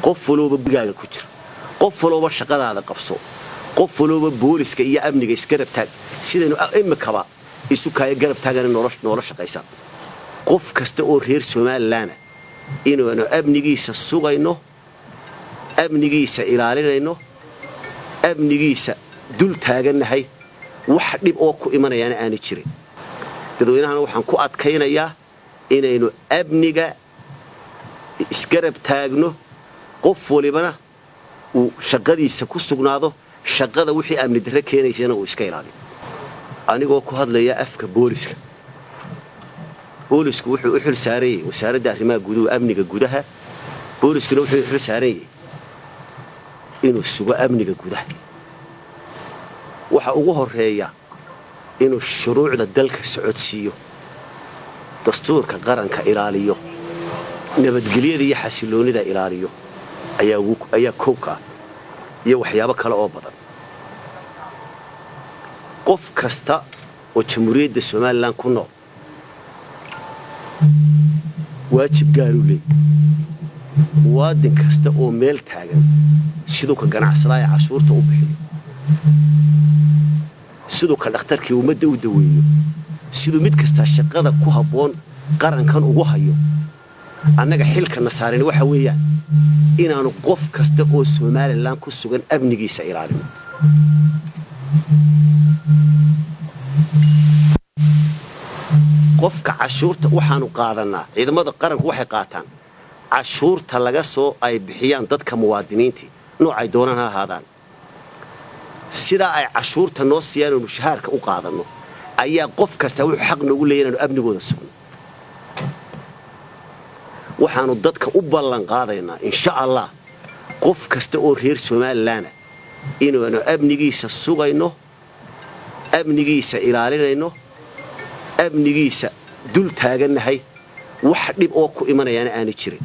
qof walba bigaaga ku jira qof walba shaqadaada qabso qof walba booliska iyo amniga isgarab taag sidaynu imikaba isu kaaya garab taagan nolosha shaqaysa qof kasta oo reer Soomaaliland inuu amnigiisa sugayno amnigiisa ilaalinayno amnigiisa dul taaganahay wax dhib oo ku imanayana aan jirin dadweynaha waxaan ku adkaynayaa inaynu amniga isgarab taagno qof walibana uu shaqadiisa ku sugnaado shaqada wixii amni darre keenaysana uu iska ilaaliyo anigoo ku hadlaya afka booliska boolisku wuxuu u xil saaray wasaaradda arrimaha gudaha amniga gudaha booliskuna wuxuu u xil saaray inuu sugo amniga gudaha waxa ugu horeeya inuu shuruucda dalka socodsiiyo dastuurka qaranka ilaaliyo nabadgelyada iyo xasiloonida ilaaliyo ayaa kooka iyo waxyaabo kale oo badan qof kasta oo jamhuuriyadda Soomaaliland ku nool waajib gaar u leeyahay waadin kasta oo meel taagan sidoo ka ganacsadaya cashuurta u bixiyo sidoo ka dhakhtarkii ummadda u daweeyo sidoo mid kasta shaqada ku haboon qarankan ugu hayo annaga xilka nasaarin waxa weeyaan inaanu qof kasta oo Soomaaliland ku sugan amnigiisa ilaalino qofka cashuurta waxaanu qaadanaa ciidamada qaranku waxay qaataan cashuurta laga soo ay bixiyaan dadka muwaadiniinta noocay doonaan ha ahaadaan sida ay cashuurta noo siiyaan mushaharka u qaadano ayaa qof kasta wuxuu xaq noogu leeyahay inuu amnigooda sugno waxaanu dadka u ballan qaadaynaa insha Allah qof kasta oo reer Soomaaliland inuu amnigiisa sugayno amnigiisa ilaalinayno amnigiisa dul taaganahay wax dhib oo ku imanayana aan jirin